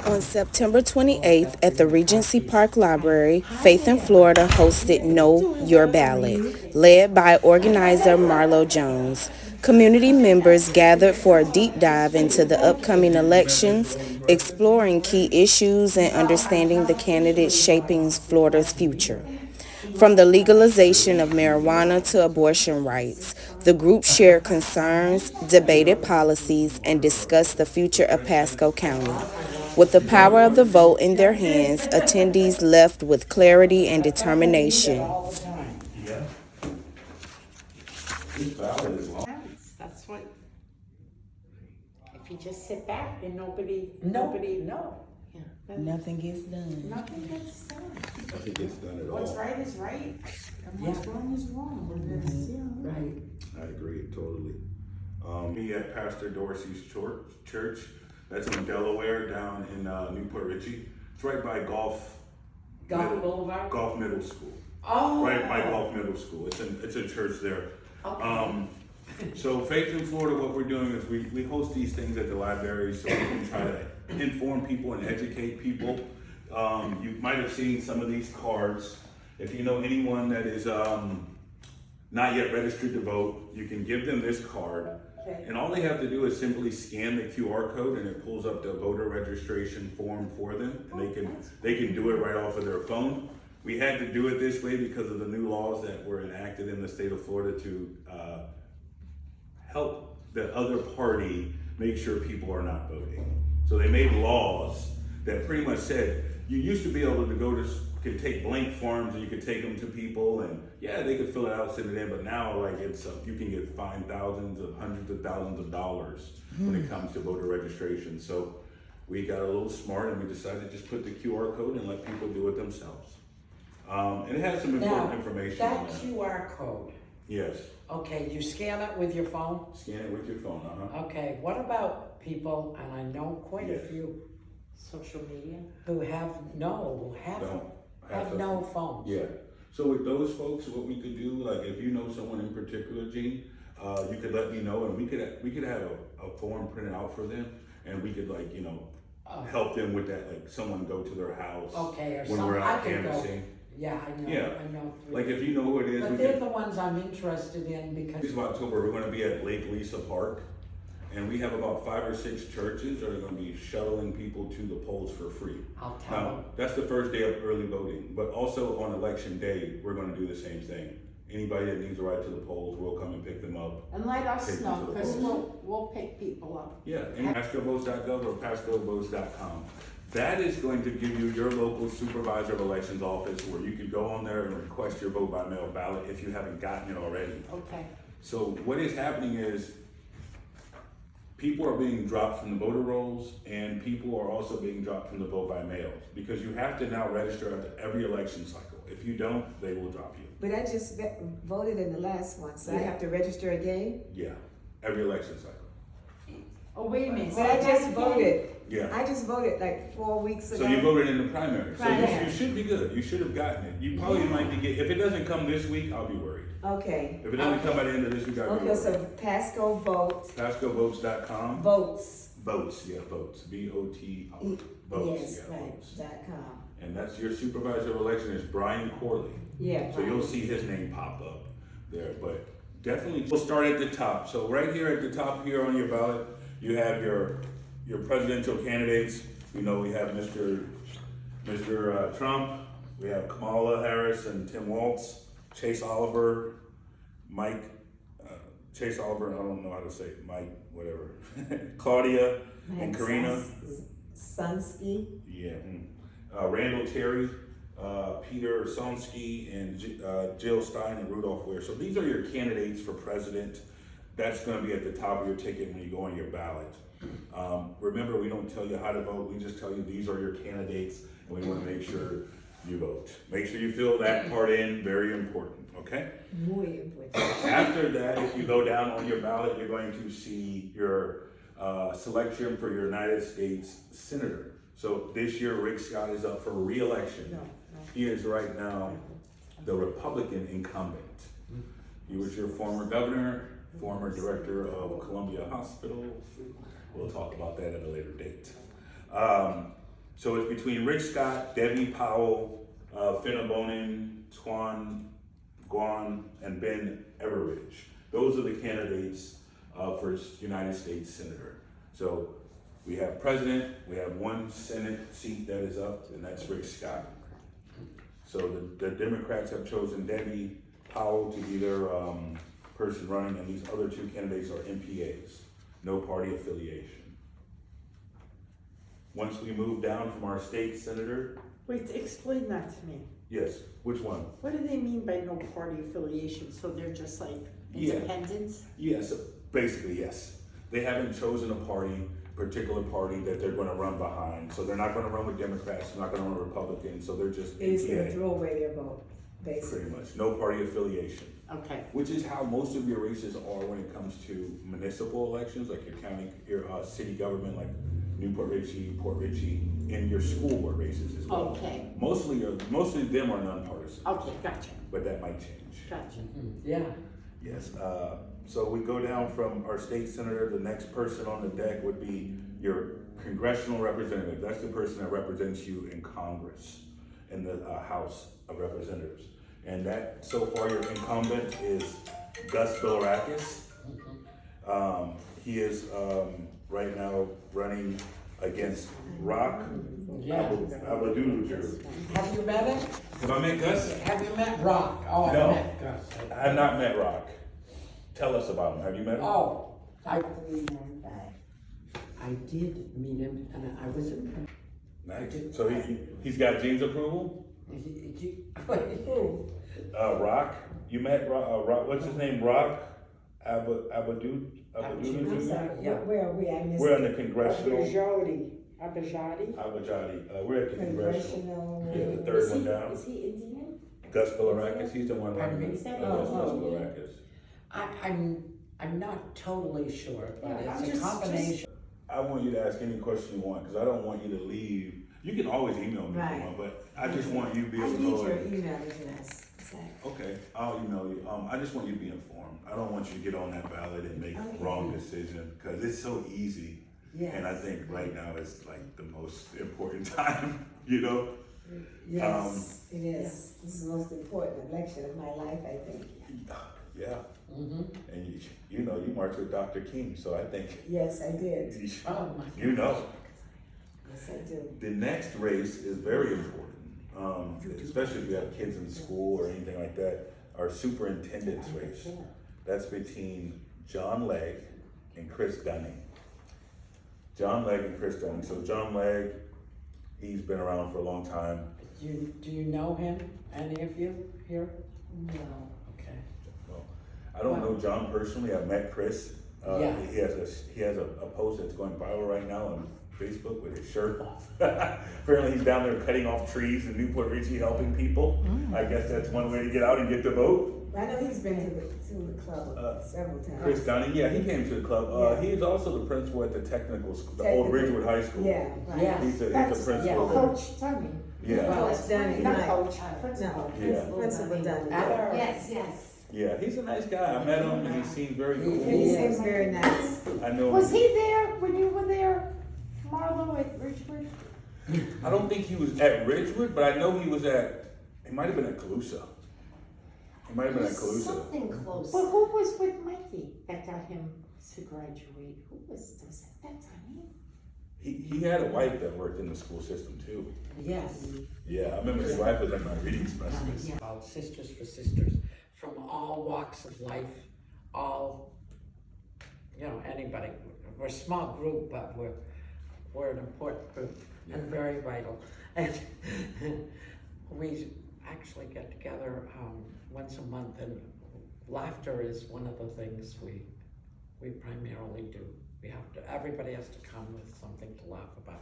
On September 28th at the Regency Park Library, Faith in Florida hosted Know Your Ballot, led by organizer Marlowe Jones. Community members gathered for a deep dive into the upcoming elections, exploring key issues and understanding the candidates shaping Florida's future. From the legalization of marijuana to abortion rights, the group shared concerns, debated policies, and discussed the future of Pasco County. With the power of the vote in their hands, attendees left with clarity and determination. Yeah. This ballot is long. That's what, if you just sit back and nobody, No. yeah, Nothing gets done. nothing gets done. Nothing gets done at What's all. right is right, and what's wrong is wrong, and that's, Right. I agree, totally. Me at Pastor Dorsey's church, that's in Delaware, down in Newport Richey. It's right by Golf Boulevard? Golf Middle School. Oh. Right by Golf Middle School. It's a church there. Okay. So Faith in Florida, what we're doing is we host these things at the library so we can try to inform people and educate people. You might have seen some of these cards. If you know anyone that is not yet registered to vote, you can give them this card. Okay. And all they have to do is simply scan the QR code and it pulls up the voter registration form for them. And they can do it right off of their phone. We had to do it this way because of the new laws that were enacted in the state of Florida to help the other party make sure people are not voting. So they made laws that pretty much said, you used to be able to could take blank forms and you could take them to people and yeah, they could fill it out, send it in, but now like you can get fined thousands of hundreds of thousands of dollars when it comes to voter registration. So we got a little smart and we decided to just put the QR code and let people do it themselves. And it has some important information on That there. QR code, Yes, okay, you scan it with your phone? scan it with your phone, Okay, what about people, and I know quite a Yes. few, social media. who have no phones? Yeah. So with those folks, what we could do, like if you know someone in particular, Gene, you could let me know, and we could have a form printed out for them, and we could help them with that. Like someone go to their house. Okay, or when some, we're I out could go. canvassing. Yeah, I know, Yeah. I know. Like if you know who it is, But we they're could. the ones I'm interested in This because, of October, we're going to be at Lake Lisa Park, and we have about 5 or 6 churches that are going to be shuttling people to the polls for free. I'll tell Now, them. that's the first day of early voting, but also on election day, we're going to do the same thing. Anybody that needs a ride to the polls, we'll come and pick them up. And let us Take them know, to the cause polls. we'll pick people up. Yeah, and pascovotes.gov or pascovotes.com. That is going to give you your local supervisor of elections office where you can go on there and request your vote by mail ballot if you haven't gotten it already. Okay. So what is happening is people are being dropped from the voter rolls and people are also being dropped from the vote by mail because you have to now register after every election cycle. If you don't, they will drop you. But I just voted in the last one, so I Yeah. have to register again? Yeah, every election cycle. Oh, wait a minute. But I just voted. Yeah. I just voted like 4 weeks ago. So you voted in the primary. So Primary. you should be good. You should have gotten it. You probably might be if it doesn't come this week, I'll be worried. Okay. If it doesn't come by the end of this week, I'll be Okay, worried. so Pasco Vote, PascoVotes.com. votes. Votes, yeah, votes. VOT. Votes, Yes, yeah, right, votes. .com. And that's your supervisor of election is Brian Corley. Yeah. So you'll see his name pop up there, but definitely we'll start at the top. So right here at the top here on your ballot, you have your presidential candidates. You know, we have Mr. Trump, we have Kamala Harris and Tim Walz, Chase Oliver, Chase Oliver, I don't know how to say it, Mike, whatever, Claudia and Karina. Sunsky. Yeah. Randall Terry, Peter Somsky, and Jill Stein and Rudolph Ware. So these are your candidates for president. That's going to be at the top of your ticket when you go on your ballot. Remember, we don't tell you how to vote. We just tell you these are your candidates, and we want to make sure you vote. Make sure you fill that part in. Very important. Okay? Muy important. After that, if you go down on your ballot, you're going to see your selection for your United States Senator. So this year, Rick Scott is up for re-election. No. He is right now the Republican incumbent. He was your former governor, former director of Columbia Hospital. We'll talk about that at a later date. So it's between Rick Scott, Debbie Powell, Finna Bonin, Twan Guan, and Ben Everidge. Those are the candidates for United States Senator. So we have president, we have one Senate seat that is up, and that's Rick Scott. So the Democrats have chosen Debbie Powell to be their person running, and these other two candidates are MPAs, no party affiliation. Once we move down from our state senator, Wait, explain that to me. yes, which one? What do they mean by no party affiliation? So they're just like Yeah. independents? Yes, basically, yes. They haven't chosen a party, particular party that they're gonna run behind. So they're not gonna run with Democrats, they're not gonna run with Republicans, so they're just They're just gonna MPA, throw away their vote, basically. pretty much. No party affiliation. Okay. Which is how most of your races are when it comes to municipal elections, like your county, your city government, like Newport Richey, Port Richey, and your school board races as well. Okay. Mostly of them are nonpartisan, Okay, gotcha, but that might change. gotcha. Yeah. Yes, so we go down from our state senator, the next person on the deck would be your congressional representative. That's the person that represents you in Congress, in the House of Representatives. And that, so far, your incumbent is Gus Bilirakis. He is right now running against Rock Yeah. Abadudu. Have you met him? Have I met Gus? Have you met Rock? Oh, No. I met Gus. I have not met Rock. Tell us about him. Have you met him? Oh, I did meet him, and I was. Nice. So he's got Gene's approval? Rock, you met Rock, what's his name, Rock Abadudu? I'm sorry, Yeah. where are we? I missed. We're on the congressional, Abajadi? we're at the congressional, yeah, the third Is one he- down. Is he Indian? Gus Bilirakis, he's the one Pardon running. me? Is that- Gus oh, Bilirakis. I'm not totally sure, but Yeah, I'm it's a just- combination. I want you to ask any question you want, because I don't want you to leave. You can always email me if Right. you want, but I just want you to be I able to need go. your and- email address. Zach. Okay, I'll email you. I just want you to be informed. I don't want you to get on that ballot and make Okay. wrong decision, because it's so easy. Yes. And I think right now is like the most important time, you know? Yes, it is. This is the most important election of my life, I think. Yeah, Mm-hmm. and you know, you marched with Dr. King, so I think, Yes, I did. Oh, my. you know. Yes, I do. The next race is very important, especially if you have kids in school or anything like that. Our superintendent's race, that's between John Legg and Chris Dunning. John Legg and Chris Dunning. So John Legg, he's been around for a long time. Do you know him? Any of you here? No. Okay. Well, I don't know John personally. I've met Chris. Yeah. He has a post that's going viral right now on Facebook with his shirt off. Apparently he's down there cutting off trees in Newport Richey helping people. I guess that's one way to get out and get the vote. I know he's been to the club several times. Chris Dunning, yeah, he came to the club. Yeah. He is also the principal at the technical school, the old Ridgewood High School. Yeah, right. Yeah. He's the That's principal. yeah. Oh, there. Coach Tony. Yeah, Well, it's Dunning, Not right. coach, No, principal. Yeah. Principal Dunning. Yes, yes. yeah, he's a nice guy. I met him and he seemed very He cool. seems very nice. I know. Was he there when you were there, Marlowe at Ridgewood? I don't think he was at Ridgewood, but I know he was at, he might have been at Calusa. He might have been at Calusa. Something close. But who was with Mikey that got him to graduate? Who was at that time? He had a wife that worked in the school system too. Yes. Yeah, I remember his wife was like my reading specialist. About Sisters for Sisters from all walks of life, all, anybody. We're a small group, but we're an important group and very vital. And we actually get together once a month, and laughter is one of the things we primarily do. Everybody has to come with something to laugh about.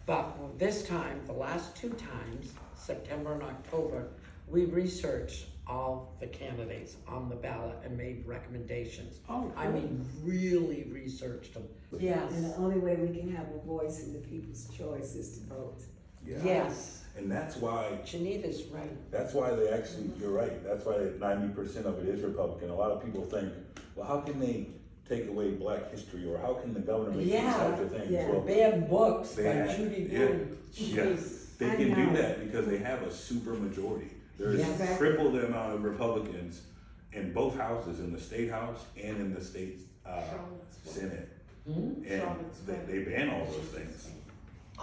But this time, the last two times, September and October, we researched all the candidates on the ballot and made recommendations. Oh, I mean, really researched them. Yes. And the only way we can have a voice in the people's choice is to vote. Yeah. Yes. And that's why Janita's right. they actually, you're right, that's why 90% of it is Republican. A lot of people think, well, how can they take away Black history, or how can the governor make these Yeah, types of things? yeah. Well, Banned books they by have- Judy yeah, Blume. yeah. Jeez. They I can do know. that because they have a super majority. There's Yes. triple the amount of Republicans in both houses, in the state house and in the state Senate. And they ban all those things.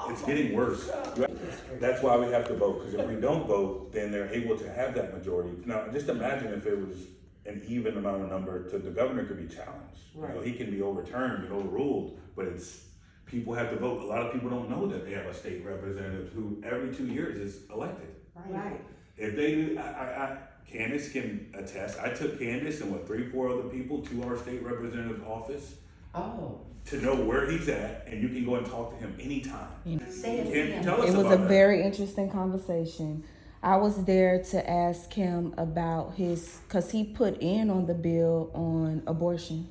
It's getting worse. That's why we have to vote, because if we don't vote, then they're able to have that majority. Now, just imagine if it was an even amount of number, the governor could be challenged. You know, he can be overturned and overruled, but people have to vote. A lot of people don't know that they have a state representative who every 2 years is elected. Right. If they do, Candace can attest. I took Candace and 3-4 other people to our state representative's office Oh. to know where he's at, and you can go and talk to him anytime. Say it Can again. tell us It was about a that. very interesting conversation. I was there to ask him about because he put in on the bill on abortion.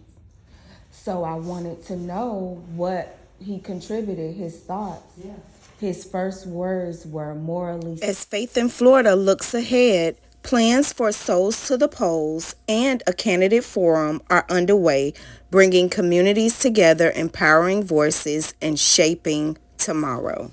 So I wanted to know what he contributed, his thoughts. Yeah. His first words were morally. As Faith in Florida looks ahead, plans for Souls to the Polls and a candidate forum are underway, bringing communities together, empowering voices, and shaping tomorrow.